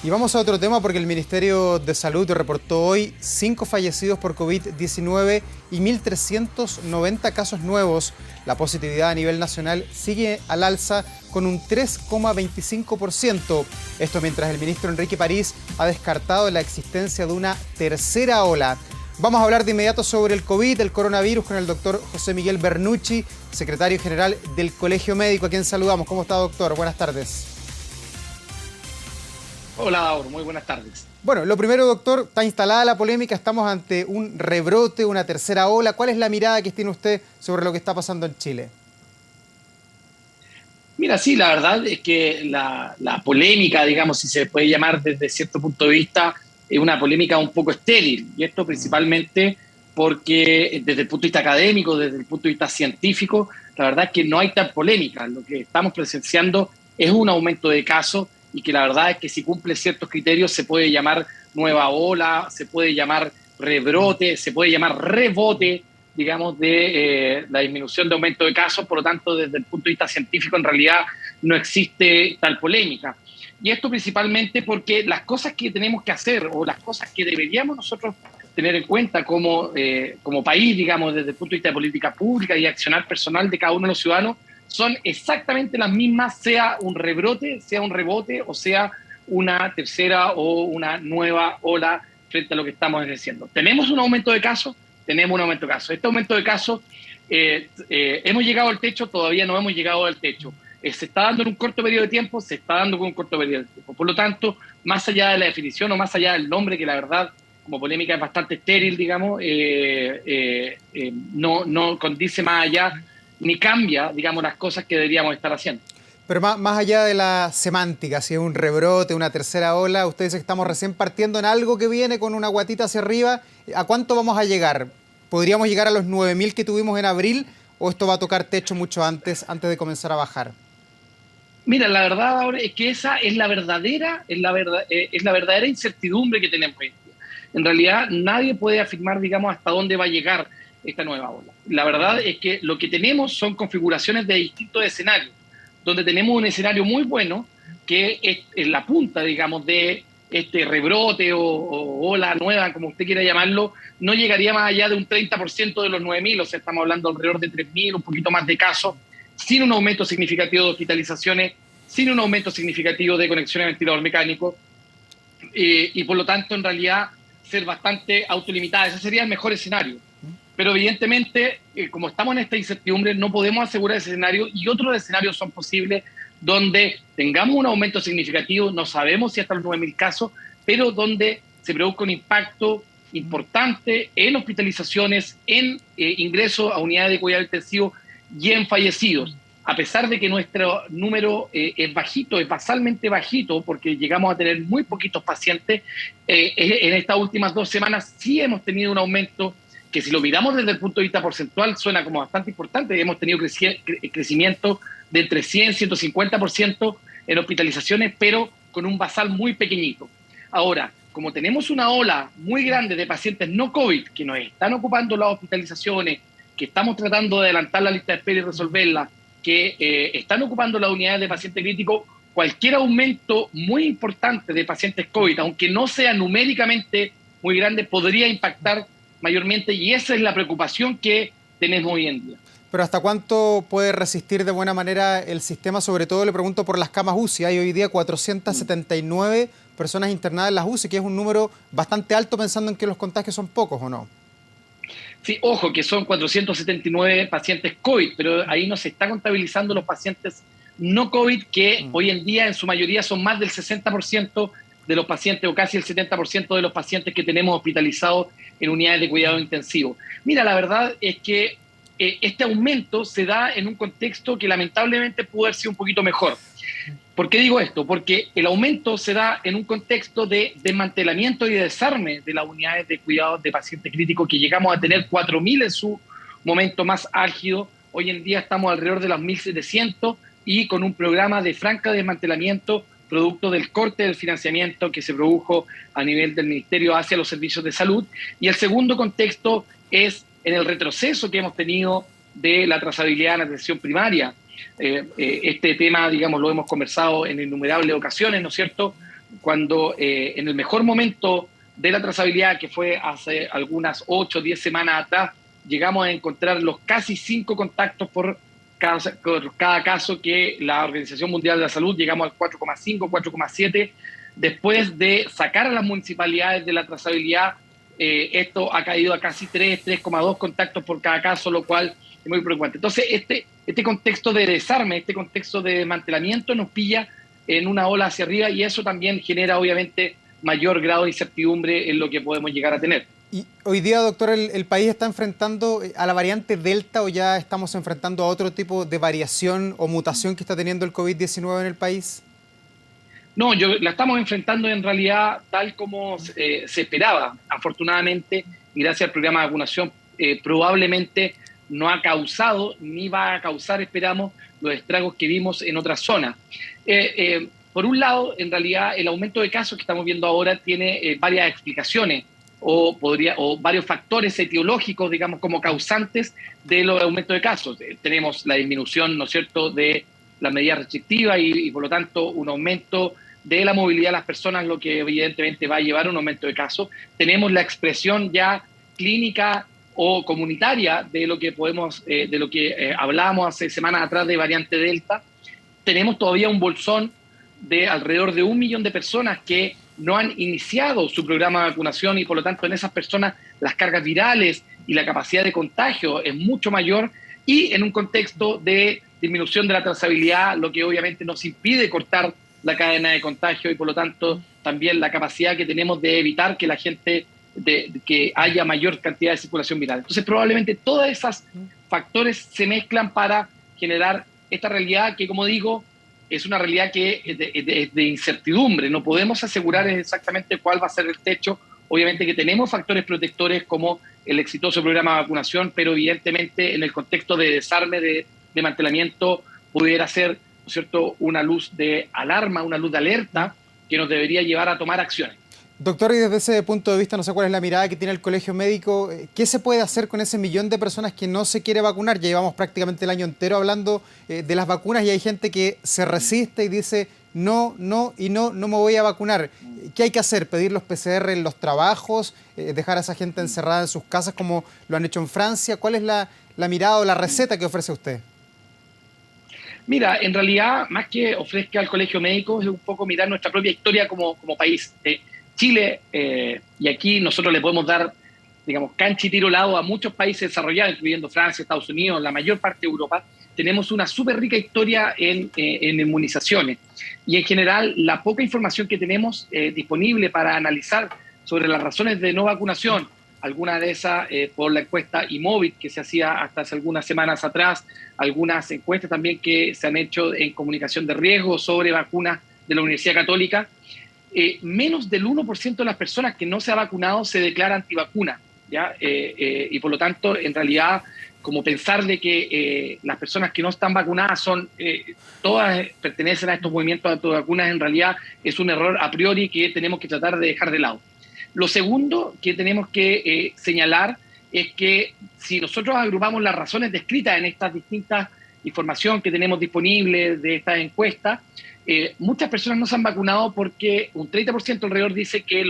Y vamos a otro tema porque el Ministerio de Salud reportó hoy 5 fallecidos por COVID-19 y 1.390 casos nuevos. La positividad a nivel nacional sigue al alza con un 3,25%. Esto mientras el ministro Enrique París ha descartado la existencia de una tercera ola. Vamos a hablar de inmediato sobre el COVID, el coronavirus, con el doctor José Miguel Bernucci, secretario general del Colegio Médico, a quien saludamos. ¿Cómo está, doctor? Buenas tardes. Hola, Daur, muy buenas tardes. Bueno, lo primero, doctor, está instalada la polémica, estamos ante un rebrote, una tercera ola. ¿Cuál es la mirada que tiene usted sobre lo que está pasando en Chile? Mira, sí, la verdad es que la polémica, digamos, si se puede llamar desde cierto punto de vista, es una polémica un poco estéril. Y esto principalmente porque desde el punto de vista académico, desde el punto de vista científico, la verdad es que no hay tal polémica. Lo que estamos presenciando es un aumento de casos y que la verdad es que si cumple ciertos criterios se puede llamar nueva ola, se puede llamar rebrote, se puede llamar rebote, digamos, de la disminución de aumento de casos. Por lo tanto, desde el punto de vista científico, en realidad no existe tal polémica. Y esto principalmente porque las cosas que tenemos que hacer o las cosas que deberíamos nosotros tener en cuenta como país, digamos, desde el punto de vista de política pública y accionar personal de cada uno de los ciudadanos, son exactamente las mismas, sea un rebrote, sea un rebote o sea una tercera o una nueva ola frente a lo que estamos ejerciendo. ¿Tenemos un aumento de casos? Tenemos un aumento de casos. Este aumento de casos, ¿hemos llegado al techo? Todavía no hemos llegado al techo. ¿Se está dando en un corto periodo de tiempo? Se está dando con un corto periodo de tiempo. Por lo tanto, más allá de la definición o más allá del nombre, que la verdad, como polémica es bastante estéril, digamos, no condice más allá ni cambia, digamos, las cosas que deberíamos estar haciendo. Pero más allá de la semántica, si es un rebrote, una tercera ola, usted dice que estamos recién partiendo en algo que viene con una guatita hacia arriba. ¿A cuánto vamos a llegar? ¿Podríamos llegar a los 9.000 que tuvimos en abril o esto va a tocar techo mucho antes de comenzar a bajar? Mira, la verdad ahora es que esa es la verdadera incertidumbre que tenemos hoy en día. En realidad nadie puede afirmar, digamos, hasta dónde va a llegar esta nueva ola. La verdad es que lo que tenemos son configuraciones de distintos escenarios, donde tenemos un escenario muy bueno, que es en la punta, digamos, de este rebrote o ola nueva, como usted quiera llamarlo, no llegaría más allá de un 30% de los 9.000, o sea, estamos hablando alrededor de 3.000, un poquito más de casos, sin un aumento significativo de hospitalizaciones, sin un aumento significativo de conexiones a ventilador mecánico, y por lo tanto, en realidad, ser bastante autolimitada. Ese sería el mejor escenario. Pero evidentemente, como estamos en esta incertidumbre, no podemos asegurar ese escenario y otros escenarios son posibles donde tengamos un aumento significativo, no sabemos si hasta los 9.000 casos, pero donde se produzca un impacto importante en hospitalizaciones, en ingresos a unidades de cuidado intensivo y en fallecidos. A pesar de que nuestro número es bajito, es basalmente bajito, porque llegamos a tener muy poquitos pacientes, en estas últimas 2 semanas sí hemos tenido un aumento que si lo miramos desde el punto de vista porcentual suena como bastante importante. Hemos tenido crecimiento de entre 100 y 150% en hospitalizaciones, pero con un basal muy pequeñito. Ahora, como tenemos una ola muy grande de pacientes no COVID que nos están ocupando las hospitalizaciones, que estamos tratando de adelantar la lista de espera y resolverla, que están ocupando las unidades de pacientes críticos, cualquier aumento muy importante de pacientes COVID, aunque no sea numéricamente muy grande, podría impactar mayormente, y esa es la preocupación que tenemos hoy en día. Pero ¿hasta cuánto puede resistir de buena manera el sistema? Sobre todo le pregunto por las camas UCI. Hay hoy día 479 personas internadas en las UCI, que es un número bastante alto pensando en que los contagios son pocos, ¿o no? Sí, ojo, que son 479 pacientes COVID, pero ahí no se está contabilizando los pacientes no COVID, que hoy en día en su mayoría son más del 60% de los pacientes o casi el 70% de los pacientes que tenemos hospitalizados en unidades de cuidado intensivo. Mira, la verdad es que este aumento se da en un contexto que lamentablemente pudo haber sido un poquito mejor. ¿Por qué digo esto? Porque el aumento se da en un contexto de desmantelamiento y de desarme de las unidades de cuidado de pacientes críticos, que llegamos a tener 4.000 en su momento más álgido. Hoy en día estamos alrededor de los 1.700 y con un programa de franca desmantelamiento producto del corte del financiamiento que se produjo a nivel del Ministerio hacia los servicios de salud. Y el segundo contexto es en el retroceso que hemos tenido de la trazabilidad en la atención primaria. Este tema, digamos, lo hemos conversado en innumerables ocasiones, ¿no es cierto?, cuando en el mejor momento de la trazabilidad, que fue hace algunas 8 o 10 semanas atrás, llegamos a encontrar los casi 5 contactos por cada caso, que la Organización Mundial de la Salud llegamos al 4,5, 4,7. Después de sacar a las municipalidades de la trazabilidad, esto ha caído a casi 3, 3,2 contactos por cada caso, lo cual es muy preocupante. Entonces, este contexto de desarme, este contexto de desmantelamiento nos pilla en una ola hacia arriba, y eso también genera, obviamente, mayor grado de incertidumbre en lo que podemos llegar a tener. Y hoy día, doctor, ¿el país está enfrentando a la variante Delta o ya estamos enfrentando a otro tipo de variación o mutación que está teniendo el COVID-19 en el país? No, la estamos enfrentando en realidad tal como se esperaba. Afortunadamente, y gracias al programa de vacunación, probablemente no ha causado ni va a causar, esperamos, los estragos que vimos en otras zonas. Por un lado, en realidad, el aumento de casos que estamos viendo ahora tiene varias explicaciones o varios factores etiológicos, digamos, como causantes de los aumentos de casos. Tenemos la disminución, ¿no es cierto?, de las medidas restrictivas y por lo tanto un aumento de la movilidad de las personas, lo que evidentemente va a llevar a un aumento de casos. Tenemos la expresión ya clínica o comunitaria de lo que hablábamos hace semanas atrás de variante Delta. Tenemos todavía un bolsón de alrededor de 1 millón de personas que no han iniciado su programa de vacunación, y por lo tanto en esas personas las cargas virales y la capacidad de contagio es mucho mayor, y en un contexto de disminución de la trazabilidad, lo que obviamente nos impide cortar la cadena de contagio y por lo tanto también la capacidad que tenemos de evitar que la gente, que haya mayor cantidad de circulación viral. Entonces probablemente todos esos factores se mezclan para generar esta realidad que, como digo, es una realidad que es de incertidumbre. No podemos asegurar exactamente cuál va a ser el techo. Obviamente que tenemos factores protectores como el exitoso programa de vacunación, pero evidentemente en el contexto de desarme, de desmantelamiento, pudiera ser, ¿no es cierto?, una luz de alarma, una luz de alerta que nos debería llevar a tomar acciones. Doctor, y desde ese punto de vista, no sé cuál es la mirada que tiene el Colegio Médico. ¿Qué se puede hacer con ese millón de personas que no se quiere vacunar? Ya llevamos prácticamente el año entero hablando de las vacunas y hay gente que se resiste y dice no me voy a vacunar. ¿Qué hay que hacer? ¿Pedir los PCR en los trabajos? ¿Dejar a esa gente encerrada en sus casas como lo han hecho en Francia? ¿Cuál es la mirada o la receta que ofrece usted? Mira, en realidad, más que ofrezca al Colegio Médico, es un poco mirar nuestra propia historia como país. Chile, y aquí nosotros le podemos dar, digamos, cancha y tiro lado a muchos países desarrollados, incluyendo Francia, Estados Unidos, la mayor parte de Europa. Tenemos una súper rica historia en inmunizaciones. Y en general, la poca información que tenemos disponible para analizar sobre las razones de no vacunación, algunas de esas por la encuesta Imovit que se hacía hasta hace algunas semanas atrás, algunas encuestas también que se han hecho en comunicación de riesgo sobre vacunas de la Universidad Católica, menos del 1% de las personas que no se ha vacunado se declara antivacuna, ¿ya? Y por lo tanto, en realidad, como pensar de que las personas que no están vacunadas todas pertenecen a estos movimientos antivacunas, en realidad es un error a priori que tenemos que tratar de dejar de lado. Lo segundo que tenemos que señalar es que si nosotros agrupamos las razones descritas en estas distintas información que tenemos disponible de estas encuestas, muchas personas no se han vacunado porque un 30% alrededor dice que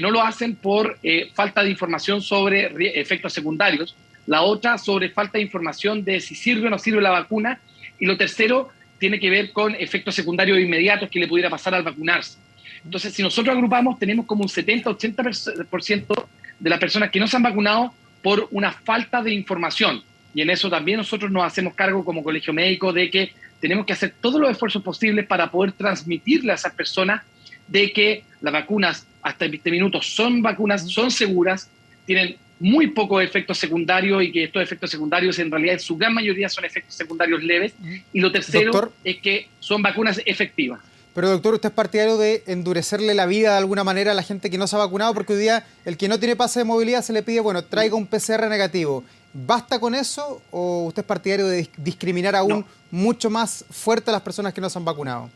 no lo hacen por falta de información sobre efectos secundarios, la otra sobre falta de información de si sirve o no sirve la vacuna, y lo tercero tiene que ver con efectos secundarios inmediatos que le pudiera pasar al vacunarse. Entonces, si nosotros agrupamos, tenemos como un 70-80% de las personas que no se han vacunado por una falta de información. Y en eso también nosotros nos hacemos cargo como Colegio Médico de que tenemos que hacer todos los esfuerzos posibles para poder transmitirle a esas personas de que las vacunas hasta este minuto son vacunas, son seguras, tienen muy pocos efectos secundarios y que estos efectos secundarios en realidad en su gran mayoría son efectos secundarios leves. Y lo tercero, doctor, es que son vacunas efectivas. Pero doctor, ¿usted es partidario de endurecerle la vida de alguna manera a la gente que no se ha vacunado? Porque hoy día el que no tiene pase de movilidad se le pide, bueno, traiga un PCR negativo. ¿Basta con eso o usted es partidario de discriminar aún mucho más fuerte a las personas que no se han vacunado?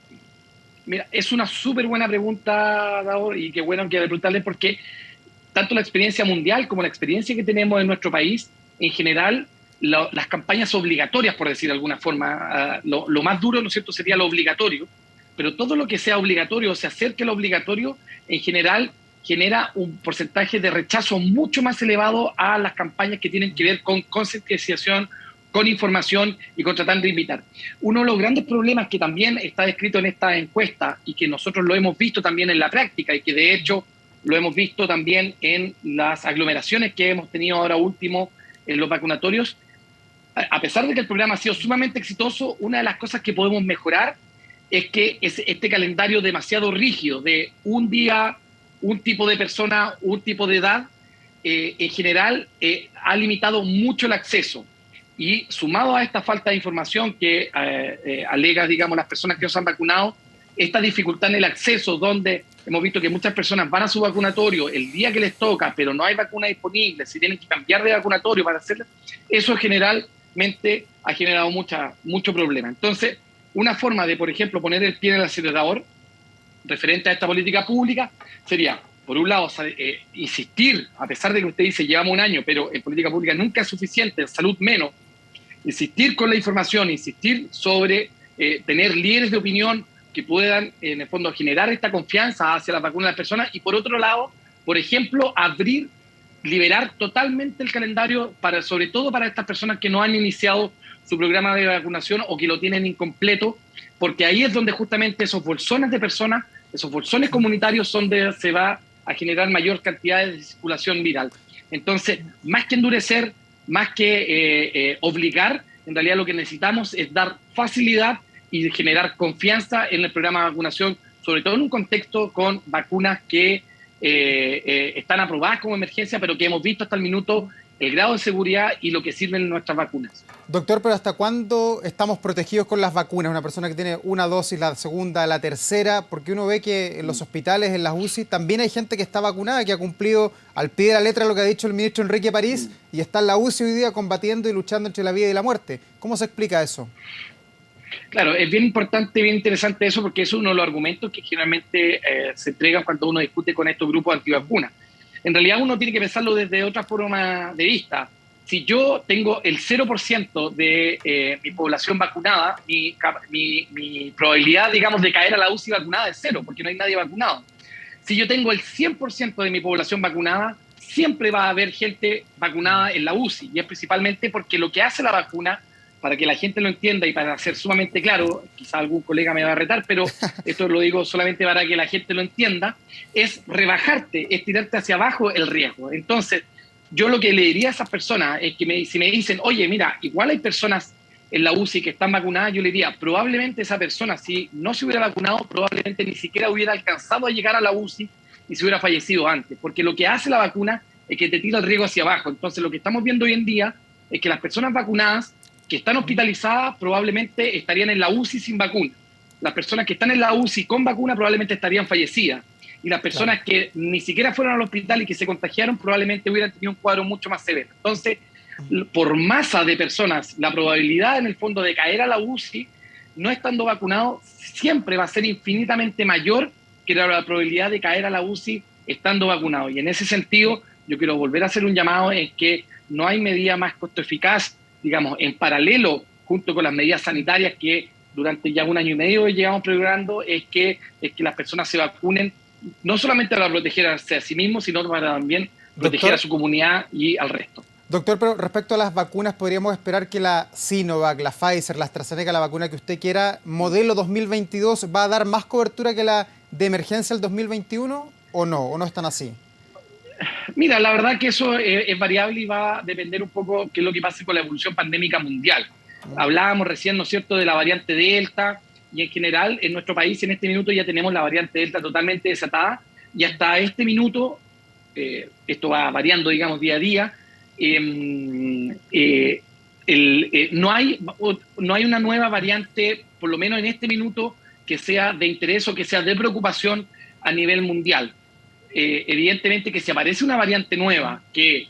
Mira, es una súper buena pregunta, Davor, y qué bueno que preguntarle, porque tanto la experiencia mundial como la experiencia que tenemos en nuestro país, en general, las campañas obligatorias, por decir de alguna forma, lo más duro, ¿no es cierto?, sería lo obligatorio. pero todo lo que sea obligatorio o se acerque a lo obligatorio, en general, genera un porcentaje de rechazo mucho más elevado a las campañas que tienen que ver con concientización, con información y con tratar de invitar. Uno de los grandes problemas que también está descrito en esta encuesta y que nosotros lo hemos visto también en la práctica y que de hecho lo hemos visto también en las aglomeraciones que hemos tenido ahora último en los vacunatorios, a pesar de que el programa ha sido sumamente exitoso, una de las cosas que podemos mejorar es que este calendario demasiado rígido de un día, un tipo de persona, un tipo de edad, en general ha limitado mucho el acceso. Y sumado a esta falta de información que alega, digamos, las personas que no se han vacunado, esta dificultad en el acceso, donde hemos visto que muchas personas van a su vacunatorio el día que les toca, pero no hay vacuna disponible, si tienen que cambiar de vacunatorio para hacerlo, eso generalmente ha generado mucho problema. Entonces, una forma de, por ejemplo, poner el pie en el acelerador referente a esta política pública sería, por un lado, insistir, a pesar de que usted dice llevamos un año, pero en política pública nunca es suficiente, en salud menos, insistir con la información, insistir sobre tener líderes de opinión que puedan, en el fondo, generar esta confianza hacia las vacunas de las personas y, por otro lado, por ejemplo, liberar totalmente el calendario, sobre todo para estas personas que no han iniciado su programa de vacunación o que lo tienen incompleto, porque ahí es donde justamente esos bolsones de personas, esos bolsones comunitarios son donde se va a generar mayor cantidad de circulación viral. Entonces, más que endurecer, más que obligar, en realidad lo que necesitamos es dar facilidad y generar confianza en el programa de vacunación, sobre todo en un contexto con vacunas que están aprobadas como emergencia, pero que hemos visto hasta el minuto el grado de seguridad y lo que sirven nuestras vacunas. Doctor, pero ¿hasta cuándo estamos protegidos con las vacunas? Una persona que tiene una dosis, la segunda, la tercera, porque uno ve que en los hospitales, en las UCI, también hay gente que está vacunada, que ha cumplido al pie de la letra lo que ha dicho el ministro Enrique París y está en la UCI hoy día combatiendo y luchando entre la vida y la muerte. ¿Cómo se explica eso? Claro, es bien importante, bien interesante eso, porque es uno de los argumentos que generalmente se entregan cuando uno discute con estos grupos antivacunas. En realidad uno tiene que pensarlo desde otra forma de vista. Si yo tengo el 0% de mi población vacunada, mi probabilidad, digamos, de caer a la UCI vacunada es cero, porque no hay nadie vacunado. Si yo tengo el 100% de mi población vacunada, siempre va a haber gente vacunada en la UCI, y es principalmente porque lo que hace la vacuna, para que la gente lo entienda y para ser sumamente claro, quizá algún colega me va a retar, pero esto lo digo solamente para que la gente lo entienda, es rebajarte, es tirarte hacia abajo el riesgo. Entonces, yo lo que le diría a esas personas es que si me dicen, oye, mira, igual hay personas en la UCI que están vacunadas, yo le diría, probablemente esa persona, si no se hubiera vacunado, probablemente ni siquiera hubiera alcanzado a llegar a la UCI y se hubiera fallecido antes, porque lo que hace la vacuna es que te tira el riesgo hacia abajo. Entonces, lo que estamos viendo hoy en día es que las personas vacunadas que están hospitalizadas probablemente estarían en la UCI sin vacuna. Las personas que están en la UCI con vacuna probablemente estarían fallecidas. Y las personas que ni siquiera fueron al hospital y que se contagiaron probablemente hubieran tenido un cuadro mucho más severo. Entonces, por masa de personas, la probabilidad en el fondo de caer a la UCI no estando vacunado siempre va a ser infinitamente mayor que la probabilidad de caer a la UCI estando vacunado. Y en ese sentido, yo quiero volver a hacer un llamado en que no hay medida más costo eficaz, digamos, en paralelo, junto con las medidas sanitarias que durante ya un año y medio llevamos programando, es que las personas se vacunen, no solamente para protegerse a sí mismos, sino para también proteger a su comunidad y al resto. Doctor, pero respecto a las vacunas, ¿podríamos esperar que la Sinovac, la Pfizer, la AstraZeneca, la vacuna que usted quiera, modelo 2022, va a dar más cobertura que la de emergencia el 2021 o no? ¿O no están así? Mira, la verdad que eso es variable y va a depender un poco qué es lo que pase con la evolución pandémica mundial. Hablábamos recién, ¿no es cierto?, de la variante Delta, y en general en nuestro país en este minuto ya tenemos la variante Delta totalmente desatada, y hasta este minuto, esto va variando, digamos, día a día, no hay una nueva variante, por lo menos en este minuto, que sea de interés o que sea de preocupación a nivel mundial. Evidentemente que si aparece una variante nueva que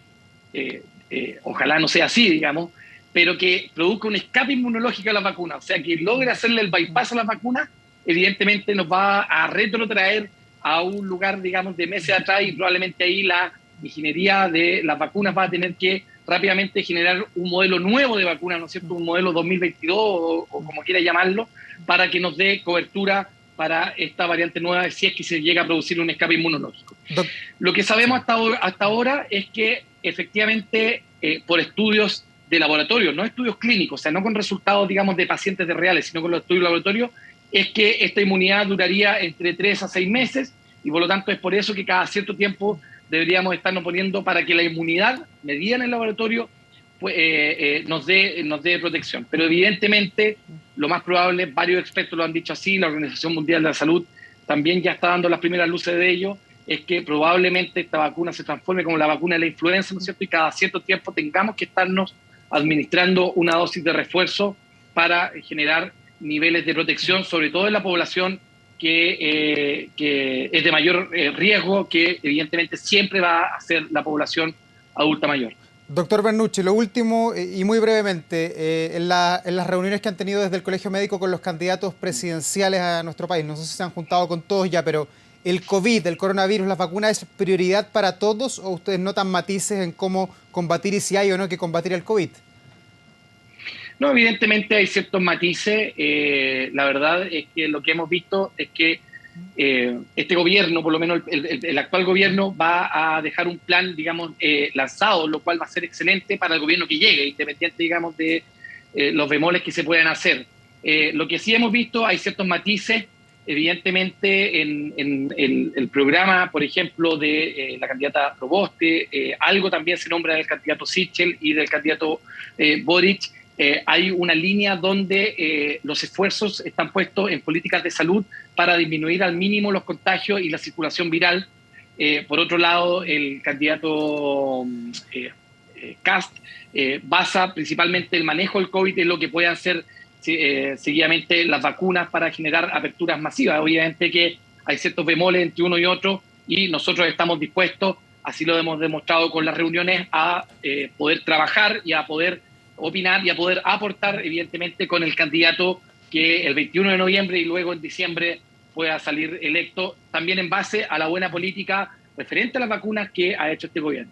ojalá no sea así, digamos, pero que produzca un escape inmunológico a la vacuna, o sea, que logre hacerle el bypass a la vacuna, evidentemente nos va a retrotraer a un lugar, digamos, de meses atrás, y probablemente ahí la ingeniería de las vacunas va a tener que rápidamente generar un modelo nuevo de vacuna, ¿no es cierto?, un modelo 2022 o como quiera llamarlo, para que nos dé cobertura para esta variante nueva si es que se llega a producir un escape inmunológico. Lo que sabemos hasta ahora es que efectivamente por estudios de laboratorio, no estudios clínicos, o sea, no con resultados, digamos, de pacientes de reales, sino con los estudios de laboratorio, es que esta inmunidad duraría entre 3 a 6 meses y por lo tanto es por eso que cada cierto tiempo deberíamos estarnos poniendo para que la inmunidad medida en el laboratorio nos dé protección. Pero evidentemente lo más probable, varios expertos lo han dicho así, la Organización Mundial de la Salud también ya está dando las primeras luces de ello, es que probablemente esta vacuna se transforme como la vacuna de la influenza, ¿no es cierto? Y cada cierto tiempo tengamos que estarnos administrando una dosis de refuerzo para generar niveles de protección, sobre todo en la población que es de mayor riesgo, que evidentemente siempre va a ser la población adulta mayor. Doctor Bernucci, lo último y muy brevemente, en las reuniones que han tenido desde el Colegio Médico con los candidatos presidenciales a nuestro país, no sé si se han juntado con todos ya, pero ¿el COVID, el coronavirus, las vacunas es prioridad para todos o ustedes notan matices en cómo combatir y si hay o no que combatir el COVID? No, evidentemente hay ciertos matices. La verdad es que lo que hemos visto es que este gobierno, por lo menos el actual gobierno, va a dejar un plan, digamos, lanzado, lo cual va a ser excelente para el gobierno que llegue, independiente, digamos, de los bemoles que se puedan hacer. Lo que sí hemos visto, hay ciertos matices, evidentemente, en el programa, por ejemplo, de la candidata Proboste, algo también se nombra del candidato Sichel y del candidato Boric. Hay una línea donde los esfuerzos están puestos en políticas de salud para disminuir al mínimo los contagios y la circulación viral. Por otro lado, el candidato Kast basa principalmente el manejo del COVID en lo que puedan ser seguidamente las vacunas para generar aperturas masivas. Obviamente que hay ciertos bemoles entre uno y otro y nosotros estamos dispuestos, así lo hemos demostrado con las reuniones, a poder trabajar y a poder opinar y a poder aportar, evidentemente, con el candidato que el 21 de noviembre y luego en diciembre pueda salir electo, también en base a la buena política referente a las vacunas que ha hecho este gobierno.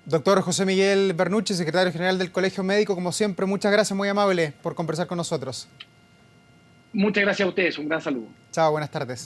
Doctor José Miguel Bernucci, secretario general del Colegio Médico, como siempre, muchas gracias, muy amable por conversar con nosotros. Muchas gracias a ustedes, un gran saludo. Chao, buenas tardes.